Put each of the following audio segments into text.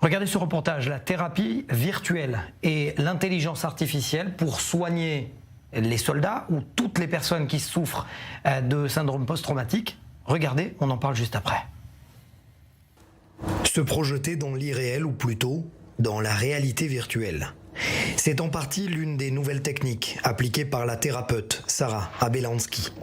Regardez ce reportage, la thérapie virtuelle et l'intelligence artificielle pour soigner les soldats ou toutes les personnes qui souffrent de syndrome post-traumatique. Regardez, on en parle juste après. Se projeter dans l'irréel ou plutôt dans la réalité virtuelle. C'est en partie l'une des nouvelles techniques appliquées par la thérapeute Sarah Abelansky.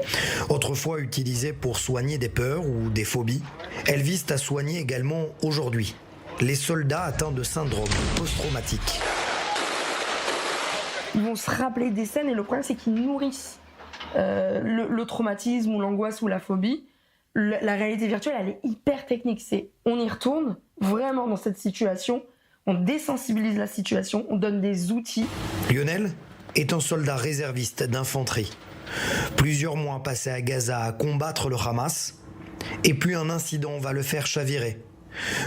Autrefois utilisée pour soigner des peurs ou des phobies, elles visent à soigner également aujourd'hui les soldats atteints de syndrome post-traumatique. Ils vont se rappeler des scènes et le problème c'est qu'ils nourrissent le traumatisme ou l'angoisse ou la phobie. La réalité virtuelle elle est hyper technique, on y retourne vraiment dans cette situation, on désensibilise la situation, on donne des outils. Lionel est un soldat réserviste d'infanterie. Plusieurs mois passés à Gaza à combattre le Hamas, et puis un incident va le faire chavirer.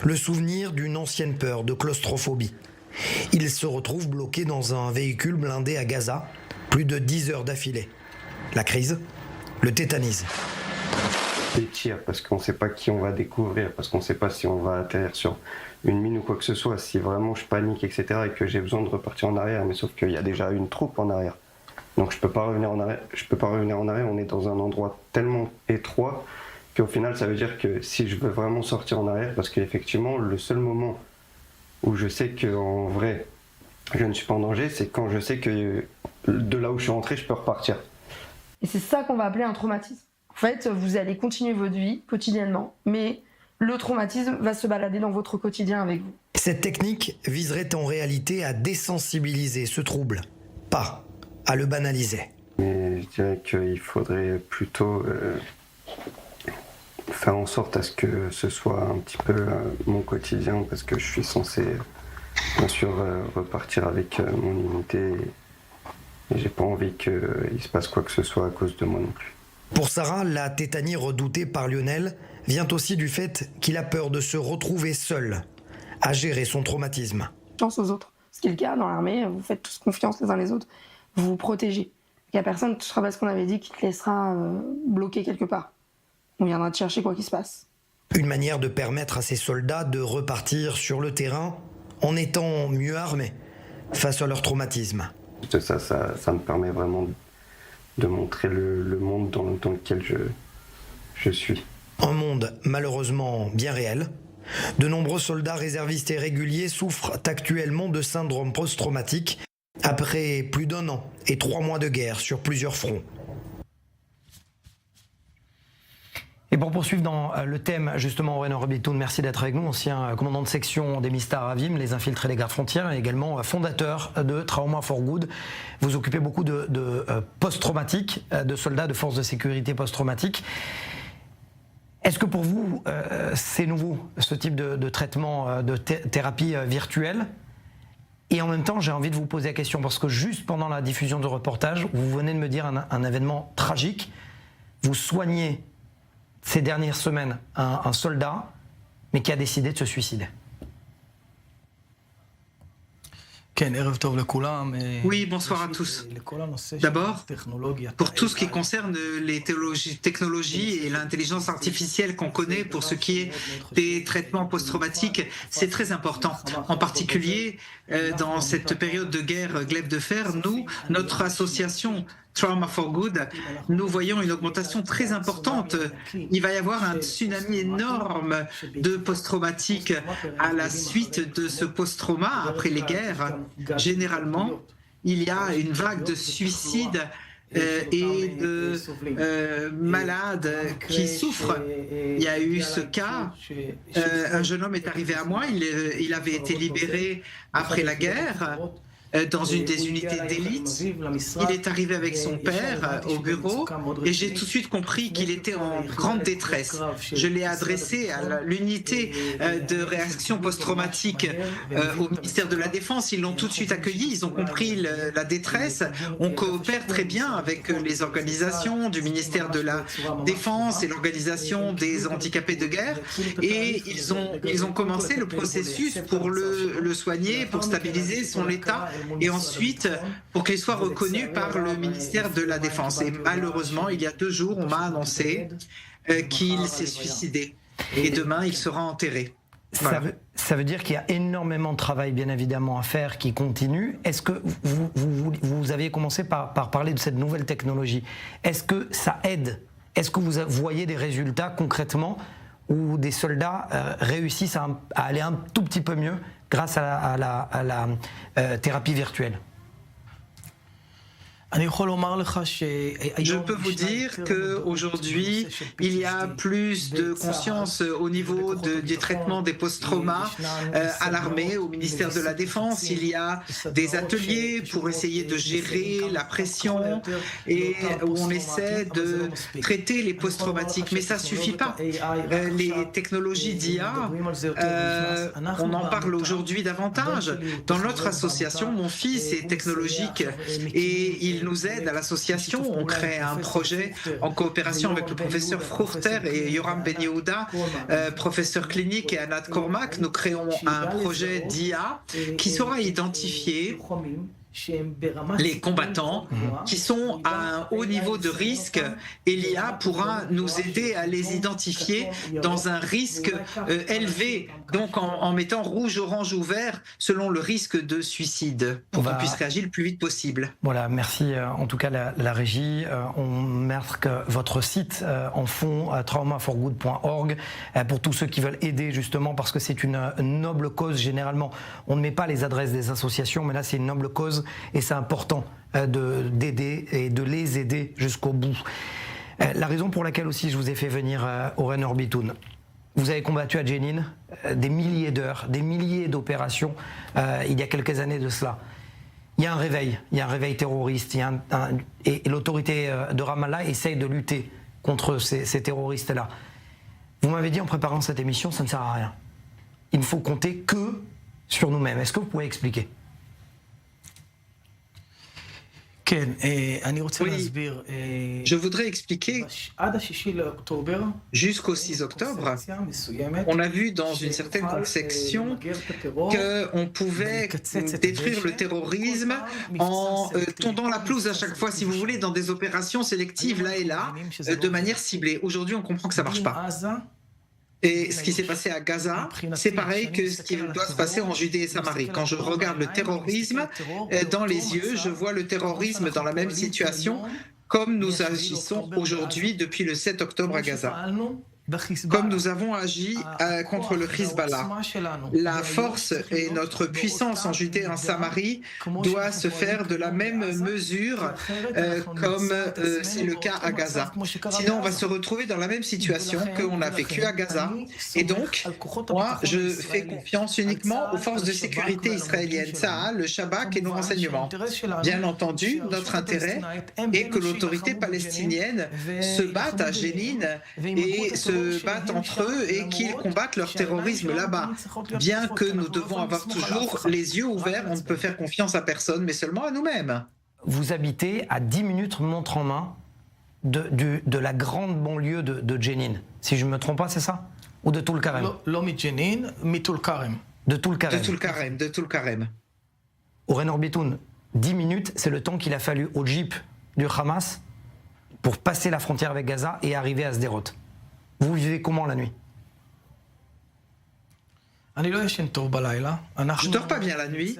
Le souvenir d'une ancienne peur de claustrophobie. Il se retrouve bloqué dans un véhicule blindé à Gaza, plus de 10 heures d'affilée. La crise le tétanise. Des tirs, parce qu'on ne sait pas qui on va découvrir, parce qu'on ne sait pas si on va atterrir sur une mine ou quoi que ce soit, si vraiment je panique, etc., et que j'ai besoin de repartir en arrière, mais sauf qu'il y a déjà une troupe en arrière. Donc je peux pas revenir en arrière, on est dans un endroit tellement étroit qu'au final ça veut dire que si je veux vraiment sortir en arrière, parce qu'effectivement le seul moment où je sais qu'en vrai je ne suis pas en danger, c'est quand je sais que de là où je suis rentré, je peux repartir. Et c'est ça qu'on va appeler un traumatisme. En fait, vous allez continuer votre vie quotidiennement, mais le traumatisme va se balader dans votre quotidien avec vous. Cette technique viserait en réalité à désensibiliser ce trouble, pas à le banaliser. Mais je dirais qu'il faudrait plutôt faire en sorte à ce que ce soit un petit peu mon quotidien, parce que je suis censé bien sûr repartir avec mon unité et j'ai pas envie qu'il se passe quoi que ce soit à cause de moi non plus. Pour Sarah, la tétanie redoutée par Lionel vient aussi du fait qu'il a peur de se retrouver seul à gérer son traumatisme. Confiance aux autres. Ce qui est le cas dans l'armée, vous faites tous confiance les uns les autres, vous vous protégez. Il n'y a personne, ce sera pas ce qu'on avait dit, qui te laissera bloqué quelque part. On viendra te chercher quoi qu'il se passe. Une manière de permettre à ces soldats de repartir sur le terrain en étant mieux armés face à leur traumatisme. Ça me permet vraiment de montrer le monde dans lequel je suis. Un monde malheureusement bien réel. De nombreux soldats réservistes et réguliers souffrent actuellement de syndrome post-traumatique après plus d'1 an et 3 mois de guerre sur plusieurs fronts. Et pour poursuivre dans le thème, justement, Aurélien Robitoun, merci d'être avec nous, ancien commandant de section des Mistar Avim, les infiltrés des gardes frontières, et également fondateur de Trauma for Good. Vous occupez beaucoup de post-traumatiques, de soldats de forces de sécurité post-traumatiques. Est-ce que pour vous, c'est nouveau, ce type de traitement, de thérapie virtuelle ? Et en même temps, j'ai envie de vous poser la question, parce que juste pendant la diffusion du reportage, vous venez de me dire un événement tragique. Vous soignez ces dernières semaines un soldat, mais qui a décidé de se suicider. Oui, bonsoir à tous. D'abord, pour tout ce qui concerne les technologies et l'intelligence artificielle qu'on connaît pour ce qui est des traitements post-traumatiques, c'est très important. En particulier, dans cette période de guerre glaive de fer, notre association Trauma for Good, nous voyons une augmentation très importante. Il va y avoir un tsunami énorme de post-traumatiques à la suite de ce post-trauma après les guerres. Généralement, il y a une vague de suicides et de malades qui souffrent. Il y a eu ce cas, un jeune homme est arrivé à moi, il avait été libéré après la guerre dans une des unités d'élite. Il est arrivé avec son père au bureau et j'ai tout de suite compris qu'il était en grande détresse. Je l'ai adressé à l'unité de réaction post-traumatique au ministère de la Défense. Ils l'ont tout de suite accueilli, ils ont compris la détresse. On coopère très bien avec les organisations du ministère de la Défense et l'organisation des handicapés de guerre et ils ont commencé le processus pour le soigner, pour stabiliser son état et ensuite pour qu'il soit reconnu par le ministère de la Défense. Et malheureusement, il y a 2 jours, on m'a annoncé qu'il s'est suicidé et demain, il sera enterré. Ça veut dire qu'il y a énormément de travail, bien évidemment, à faire, qui continue. Est-ce que vous avez commencé par parler de cette nouvelle technologie? Est-ce que ça aide? Est-ce que vous voyez des résultats concrètement où des soldats réussissent à aller un tout petit peu mieux grâce à la thérapie virtuelle? Je peux vous dire qu'aujourd'hui, il y a plus de conscience au niveau du traitement des post-traumas à l'armée, au ministère de la Défense. Il y a des ateliers pour essayer de gérer la pression et où on essaie de traiter les post-traumatiques. Mais ça ne suffit pas. Les technologies d'IA, on en parle aujourd'hui davantage. Dans notre association, mon fils est technologique et il nous aide à l'association. On crée un projet en coopération avec le professeur Fruchter et Yoram Ben Yehuda, professeur clinique, et Anat Kormak. Nous créons un projet d'IA qui saura identifier les combattants qui sont à un haut niveau de risque, et l'IA pourra nous aider à les identifier dans un risque élevé, donc en mettant rouge, orange ou vert selon le risque de suicide, pour qu'on puisse réagir le plus vite possible. Voilà, merci en tout cas la régie. On marque votre site en fond, traumaforgood.org, pour tous ceux qui veulent aider, justement, parce que c'est une noble cause. Généralement, on ne met pas les adresses des associations, mais là c'est une noble cause. Et c'est important d'aider et de les aider jusqu'au bout. La raison pour laquelle aussi je vous ai fait venir Oren Orbitoun, vous avez combattu à Jenin des milliers d'heures, des milliers d'opérations il y a quelques années de cela. Il y a un réveil terroriste, et l'autorité de Ramallah essaye de lutter contre ces terroristes-là. Vous m'avez dit en préparant cette émission, ça ne sert à rien. Il ne faut compter que sur nous-mêmes. Est-ce que vous pouvez expliquer? Oui, je voudrais expliquer. Jusqu'au 6 octobre, on a vu dans une certaine section qu'on pouvait détruire le terrorisme en tondant la pelouse à chaque fois, si vous voulez, dans des opérations sélectives là et là, de manière ciblée. Aujourd'hui, on comprend que ça ne marche pas. Et ce qui s'est passé à Gaza, c'est pareil que ce qui doit se passer en Judée et Samarie. Quand je regarde le terrorisme dans les yeux, je vois le terrorisme dans la même situation comme nous agissons aujourd'hui depuis le 7 octobre à Gaza. Comme nous avons agi contre le Hezbollah. La force et notre puissance en Judée et en Samarie doit se faire de la même mesure comme c'est le cas à Gaza. Sinon, on va se retrouver dans la même situation qu'on a vécu à Gaza. Et donc, moi, je fais confiance uniquement aux forces de sécurité israéliennes, Tsahal, le Shabak et nos renseignements. Bien entendu, notre intérêt est que l'autorité palestinienne se batte à Jenin et se battent entre eux et qu'ils combattent leur terrorisme là-bas. Bien que nous devons avoir toujours les yeux ouverts, on ne peut faire confiance à personne, mais seulement à nous-mêmes. Vous habitez à 10 minutes montre en main de la grande banlieue de Jenin. Si je ne me trompe pas, c'est ça? Ou de Tulkarem? De Tulkarem. De Tulkarem. De Tulkarem. Oren Orbitoun, 10 minutes, c'est le temps qu'il a fallu au jeep du Hamas pour passer la frontière avec Gaza et arriver à Sderot. Vous vivez comment la nuit? Je dors pas bien la nuit.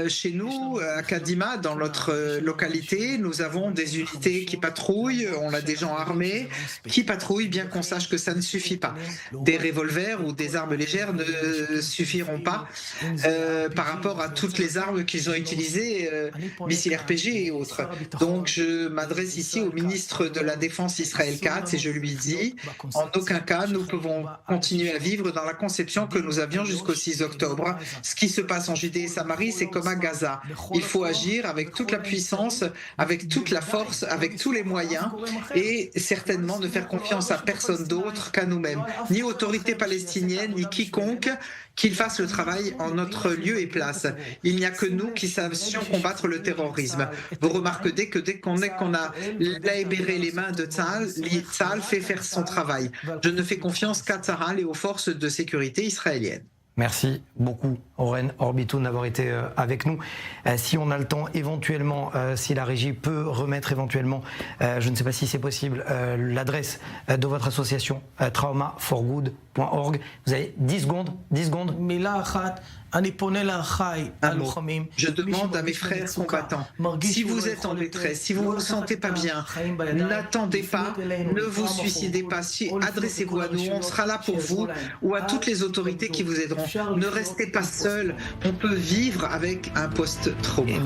Chez nous, à Kadima, dans notre localité, nous avons des unités qui patrouillent, on a des gens armés qui patrouillent, bien qu'on sache que ça ne suffit pas. Des revolvers ou des armes légères ne suffiront pas par rapport à toutes les armes qu'ils ont utilisées, missiles RPG et autres. Donc je m'adresse ici au ministre de la Défense Israël Katz et je lui dis, en aucun cas nous pouvons continuer à vivre dans la conception que nous avions jusqu'au 6 octobre. Ce qui se passe en Judée et Samarie, c'est comme à Gaza. Il faut agir avec toute la puissance, avec toute la force, avec tous les moyens et certainement ne faire confiance à personne d'autre qu'à nous-mêmes. Ni autorité palestinienne, ni quiconque qu'il fasse le travail en notre lieu et place. Il n'y a que nous qui savions combattre le terrorisme. Vous remarquerez que dès qu'on a libéré les mains de Tzahal fait faire son travail. Je ne fais confiance qu'à Tzahal et aux forces de sécurité israéliennes. Merci beaucoup, Oren Orbitoun, d'avoir été avec nous. Si on a le temps, éventuellement, si la régie peut remettre éventuellement, je ne sais pas si c'est possible, l'adresse de votre association, traumaforgood.org. Vous avez 10 secondes, 10 secondes. Je demande à mes frères combattants, si vous êtes en détresse, si vous ne vous sentez pas bien, n'attendez pas, ne vous suicidez pas, adressez-vous à nous, on sera là pour vous ou à toutes les autorités qui vous aideront. Ne restez pas seul, on peut vivre avec un post-trauma.